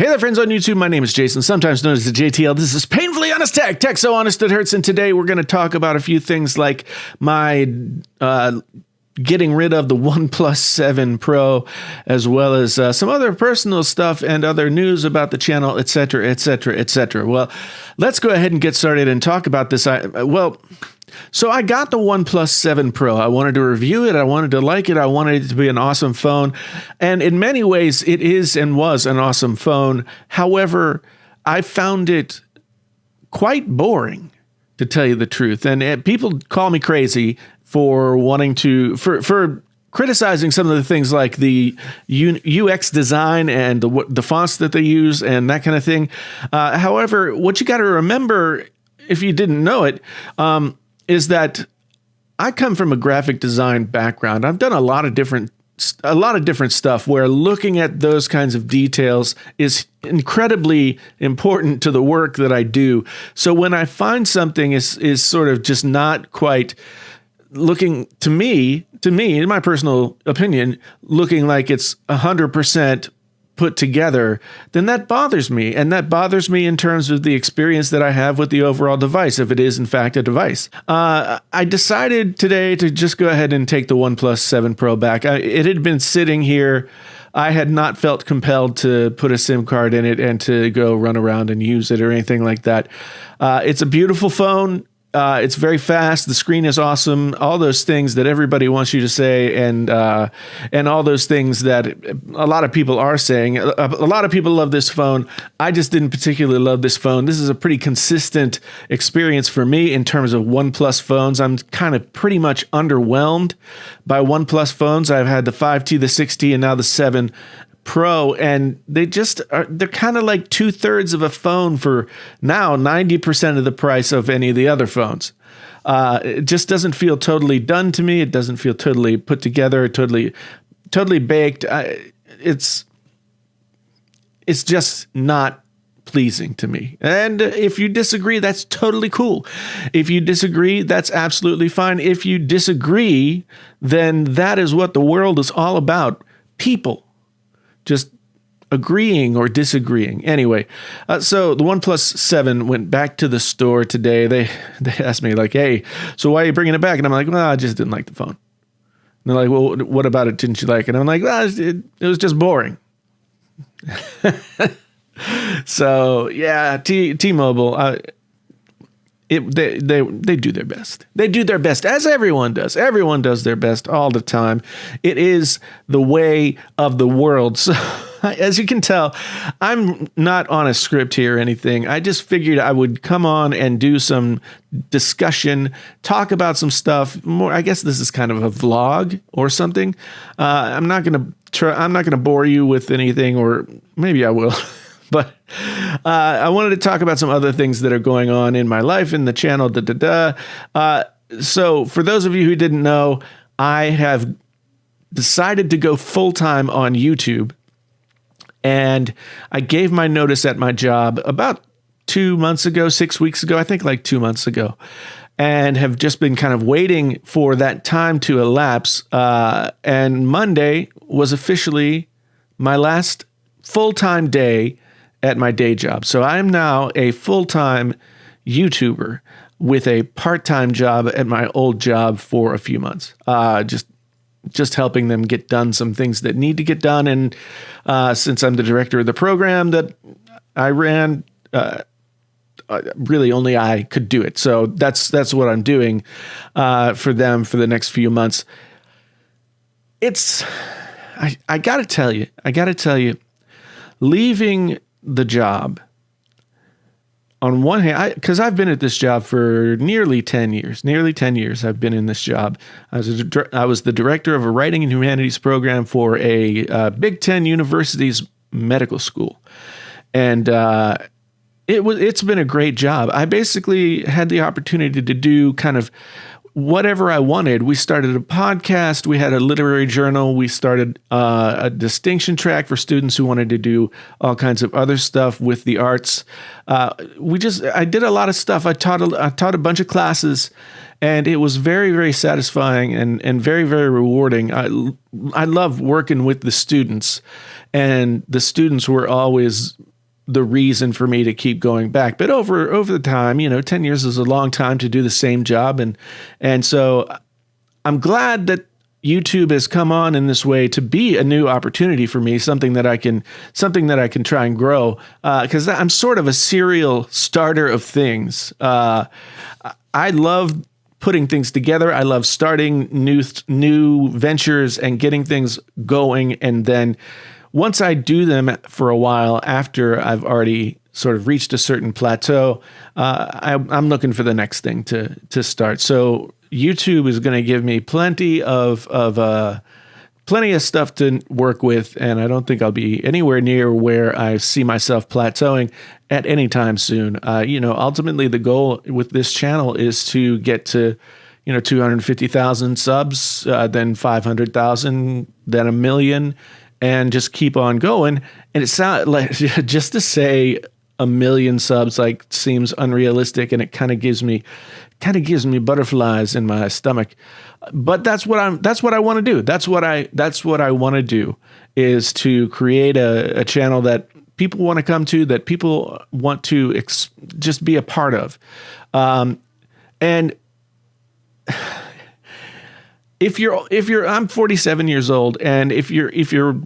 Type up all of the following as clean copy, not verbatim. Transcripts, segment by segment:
Hey there, friends on YouTube. My name is Jason, sometimes known as the JTL. This is Painfully Honest Tech. Tech so honest it hurts. And today we're going to talk about a few things like my getting rid of the OnePlus 7 Pro, as well as some other personal stuff and other news about the channel, etc., etc., etc. Well, let's go ahead and get started and talk about this. So I got the OnePlus 7 Pro. I wanted to review it. I wanted to like it. I wanted it to be an awesome phone. And in many ways, it is and was an awesome phone. However, I found it quite boring, to tell you the truth. And people call me crazy for wanting to, for criticizing some of the things like the UX design and the fonts that they use and that kind of thing. However, what you got to remember, if you didn't know it, is that I come from a graphic design background. I've done a lot of different stuff where looking at those kinds of details is incredibly important to the work that I do. So when I find something is sort of just not quite looking to me, in my personal opinion, looking like it's 100% put together, then that bothers me. And that bothers me in terms of the experience that I have with the overall device, if it is in fact a device. I decided today to just go ahead and take the OnePlus 7 Pro back. It had been sitting here. I had not felt compelled to put a SIM card in it and to go run around and use it or anything like that. It's a beautiful phone. It's very fast. The screen is awesome. All those things that everybody wants you to say, and all those things that a lot of people are saying. A lot of people love this phone. I just didn't particularly love this phone. This is a pretty consistent experience for me in terms of OnePlus phones. I'm kind of pretty much underwhelmed by OnePlus phones. I've had the 5T, the 6T, and now the 7 Pro, and they're kind of like 2/3 of a phone for now 90% of the price of any of the other phones. It just doesn't feel totally done to me. It doesn't feel totally put together, totally baked. It's just not pleasing to me. And if you disagree, that's totally cool. If you disagree, that's absolutely fine. If you disagree, then that is what the world is all about. People just agreeing or disagreeing. Anyway, so the OnePlus 7 went back to the store today. They asked me like, hey, so why are you bringing it back? And I'm like, well, I just didn't like the phone. And they're like, well, what about it didn't you like? And I'm like, well, it was just boring. So yeah, T-Mobile, they do their best. They do their best, as everyone does. Everyone does their best all the time. It is the way of the world. So as you can tell, I'm not on a script here or anything. I just figured I would come on and do some discussion, talk about some stuff more. I guess this is kind of a vlog or something. I'm not gonna bore you with anything, or maybe I will. But I wanted to talk about some other things that are going on in my life, in the channel, So for those of you who didn't know, I have decided to go full-time on YouTube. And I gave my notice at my job about 2 months ago, 6 weeks ago, I think like 2 months ago, and have just been kind of waiting for that time to elapse. And Monday was officially my last full-time day at my day job. So I'm now a full-time YouTuber with a part-time job at my old job for a few months. Just helping them get done some things that need to get done. And since I'm the director of the program that I ran, really only I could do it. So that's what I'm doing for them for the next few months. I gotta tell you, leaving the job, on one hand, because I've been at this job for nearly 10 years. I've been in this job. I was the director of a writing and humanities program for a Big Ten university's medical school. And it's been a great job. I basically had the opportunity to do kind of whatever I wanted. We started a podcast. We had a literary journal. We started a distinction track for students who wanted to do all kinds of other stuff with the arts. I did a lot of stuff. I taught a bunch of classes, and it was very, very satisfying and very, very rewarding. I love working with the students, and the students were always the reason for me to keep going back. But over the time, 10 years is a long time to do the same job. And so I'm glad that YouTube has come on in this way to be a new opportunity for me, something that I can try and grow. Because I'm sort of a serial starter of things. I love putting things together. I love starting new ventures and getting things going. And then once I do them for a while after I've already sort of reached a certain plateau, I'm looking for the next thing to start. So YouTube is going to give me plenty of stuff to work with, and I don't think I'll be anywhere near where I see myself plateauing at any time soon. Ultimately the goal with this channel is to get to 250,000 subs, then 500,000, then 1 million, and just keep on going. And it sounds like just to say 1 million subs seems unrealistic, and it kind of gives me butterflies in my stomach. But that's what I want to do. That's what I want to do, is to create a channel that people want to come to, that people want to just be a part of. And if you're I'm 47 years old, and if you're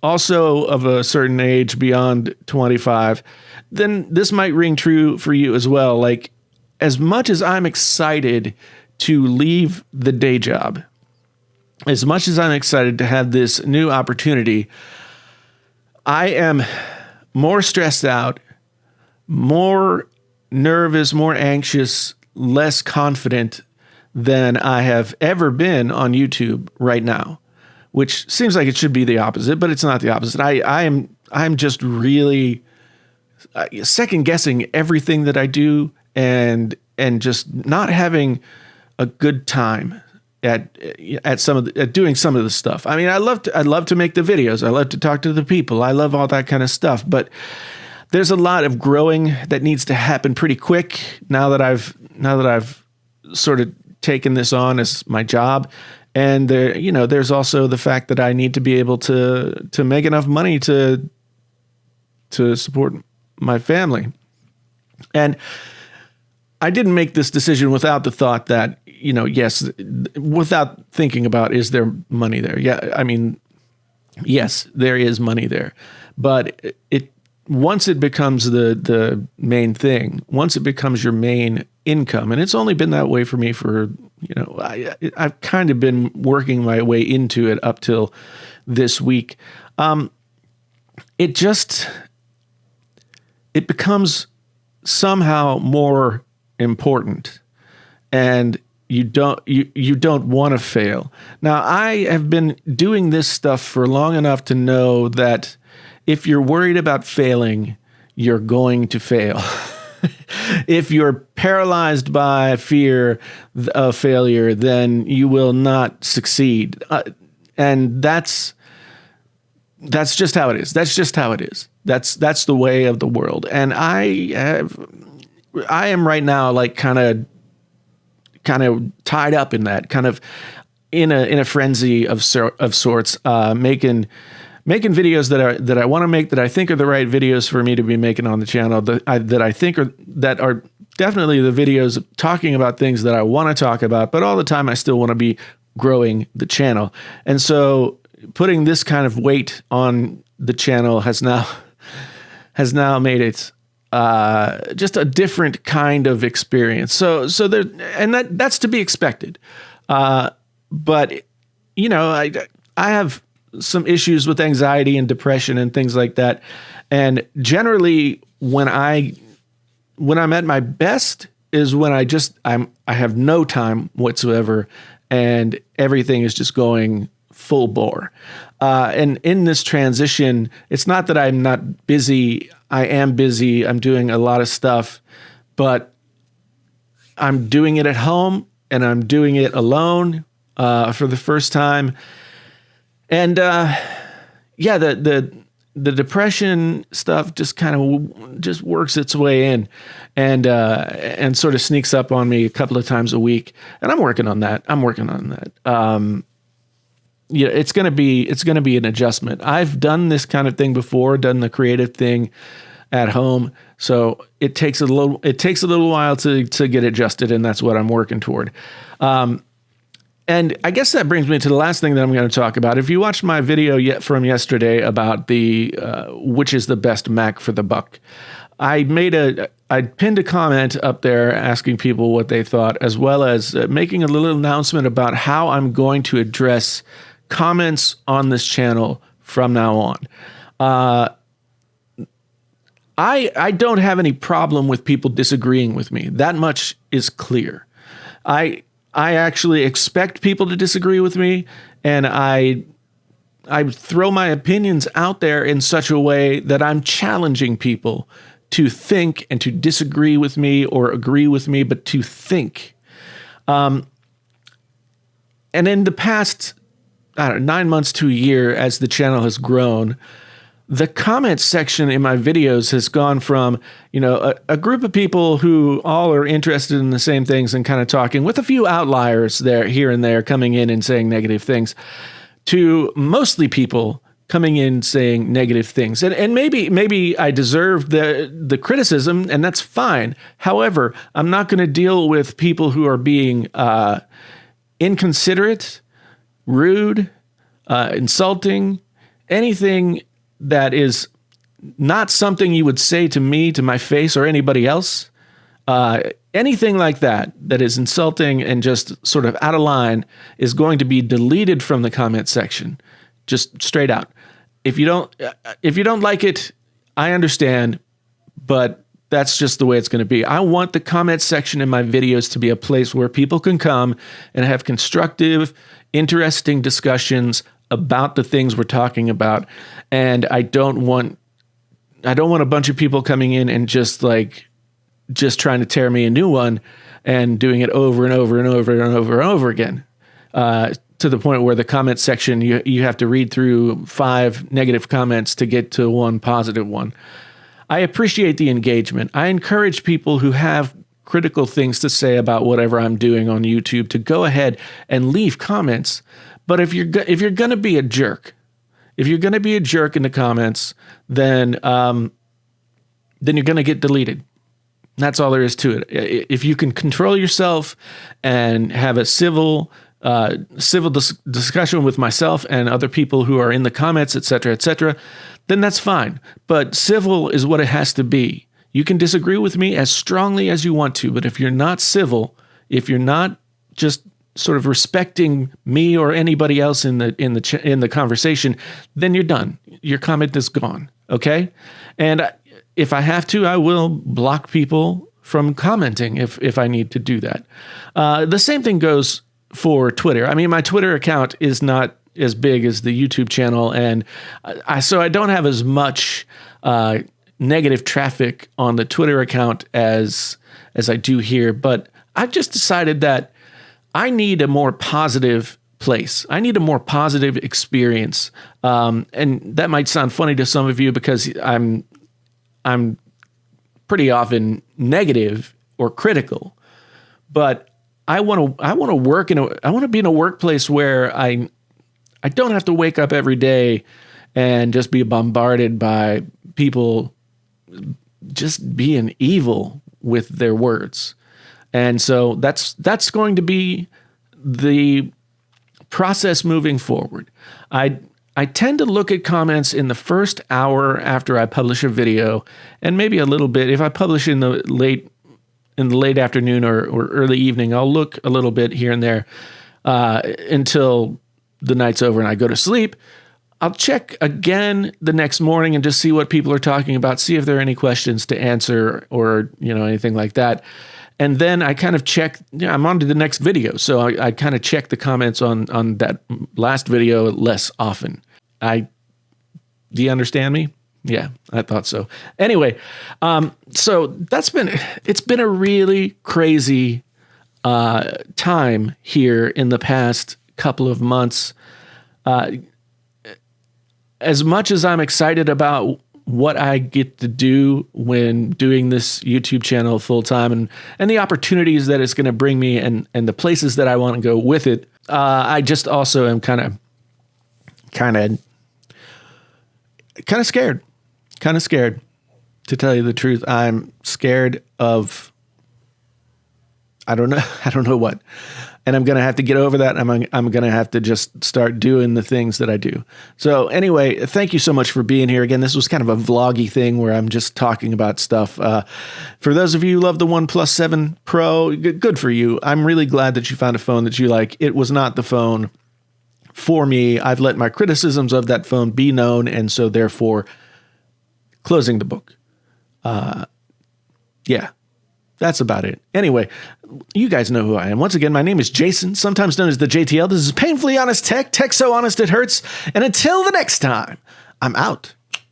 also of a certain age beyond 25, then this might ring true for you as well. Like, as much as I'm excited to leave the day job, as much as I'm excited to have this new opportunity, I am more stressed out, more nervous, more anxious, less confident than I have ever been on YouTube right now, which seems like it should be the opposite, but it's not the opposite. I'm just really second guessing everything that I do, and just not having a good time at doing some of the stuff. I mean, I love to make the videos. I love to talk to the people. I love all that kind of stuff, but there's a lot of growing that needs to happen pretty quick now that I've sort of taken this on as my job. And there's also the fact that I need to be able to make enough money to support my family. And I didn't make this decision without the thought that, yes, without thinking about, is there money there? Yeah, I mean, yes, there is money there. But once it becomes the main thing, once it becomes your main income, and it's only been that way for me for, I've kind of been working my way into it up till this week. It becomes somehow more important, and you don't want to fail. Now, I have been doing this stuff for long enough to know that if you're worried about failing, you're going to fail. If you're paralyzed by fear of failure, then you will not succeed. And that's just how it is. That's just how it is. That's the way of the world. And I am right now like kind of tied up in that, kind of in a frenzy of sorts, making videos that I want to make, that I think are the right videos for me to be making on the channel, that I think are definitely the videos talking about things that I want to talk about, but all the time I still want to be growing the channel. And so putting this kind of weight on the channel has now made it just a different kind of experience. So there, and that's to be expected. But I have some issues with anxiety and depression and things like that. And generally when I'm at my best is when I have no time whatsoever, and everything is just going full bore. And in this transition, it's not that I'm not busy. I am busy. I'm doing a lot of stuff, but I'm doing it at home, and I'm doing it alone for the first time. And the depression stuff just kind of just works its way in, and sort of sneaks up on me a couple of times a week. And I'm working on that. It's going to be an adjustment. I've done this kind of thing before, done the creative thing at home. So it takes a little while to get adjusted, and that's what I'm working toward. And I guess that brings me to the last thing that I'm going to talk about. If you watched my video from yesterday about the which is the best Mac for the buck, I pinned a comment up there asking people what they thought, as well as making a little announcement about how I'm going to address comments on this channel from now on. I don't have any problem with people disagreeing with me. That much is clear. I actually expect people to disagree with me, and I throw my opinions out there in such a way that I'm challenging people to think and to disagree with me or agree with me, but to think. And in the past, 9 months to a year, as the channel has grown, the comments section in my videos has gone from, a group of people who all are interested in the same things and kind of talking, with a few outliers there, here and there, coming in and saying negative things, to mostly people coming in saying negative things. And maybe I deserve the criticism, and that's fine. However, I'm not going to deal with people who are being inconsiderate, rude, insulting, anything that is not something you would say to me, to my face, or anybody else. Anything like that is insulting and just sort of out of line is going to be deleted from the comment section, just straight out. If you don't like it, I understand, but that's just the way it's going to be. I want the comment section in my videos to be a place where people can come and have constructive, interesting discussions about the things we're talking about. And I don't want a bunch of people coming in and just trying to tear me a new one and doing it over and over and over and over and over again, to the point where the comment section, you have to read through 5 negative comments to get to one positive one. I appreciate the engagement. I encourage people who have critical things to say about whatever I'm doing on YouTube to go ahead and leave comments. But if you're going to be a jerk, in the comments, then you're going to get deleted. That's all there is to it. If you can control yourself and have a civil discussion with myself and other people who are in the comments, etc., then that's fine. But civil is what it has to be. You can disagree with me as strongly as you want to, but if you're not civil, if you're not just sort of respecting me or anybody else in the conversation, then you're done. Your comment is gone. Okay, and if I have to, I will block people from commenting if I need to do that. The same thing goes for Twitter. I mean, my Twitter account is not as big as the YouTube channel, and so I don't have as much negative traffic on the Twitter account as I do here. But I've just decided that I need a more positive place. I need a more positive experience. And that might sound funny to some of you because I'm pretty often negative or critical, but I want to be in a workplace where I don't have to wake up every day and just be bombarded by people just being evil with their words. And so that's going to be the process moving forward. I tend to look at comments in the first hour after I publish a video, and maybe a little bit if I publish in the late afternoon or early evening. I'll look a little bit here and there until the night's over and I go to sleep. I'll check again the next morning and just see what people are talking about, see if there are any questions to answer or anything like that. And then I kind of check, I'm on to the next video. So I kind of check the comments on that last video less often. Do you understand me? Yeah, I thought so. Anyway, so it's been a really crazy time here in the past couple of months. As much as I'm excited about what I get to do when doing this YouTube channel full time and the opportunities that it's going to bring me and the places that I want to go with it, I just also am kind of scared. To tell you the truth, I'm scared of, I don't know what. And I'm going to have to get over that. I'm going to have to just start doing the things that I do. So anyway, thank you so much for being here. Again, this was kind of a vloggy thing where I'm just talking about stuff. For those of you who love the OnePlus 7 Pro, good for you. I'm really glad that you found a phone that you like. It was not the phone for me. I've let my criticisms of that phone be known, and so therefore closing the book. Yeah. That's about it. Anyway, you guys know who I am. Once again, my name is Jason, sometimes known as the JTL. This is Painfully Honest Tech, tech so honest it hurts. And until the next time, I'm out.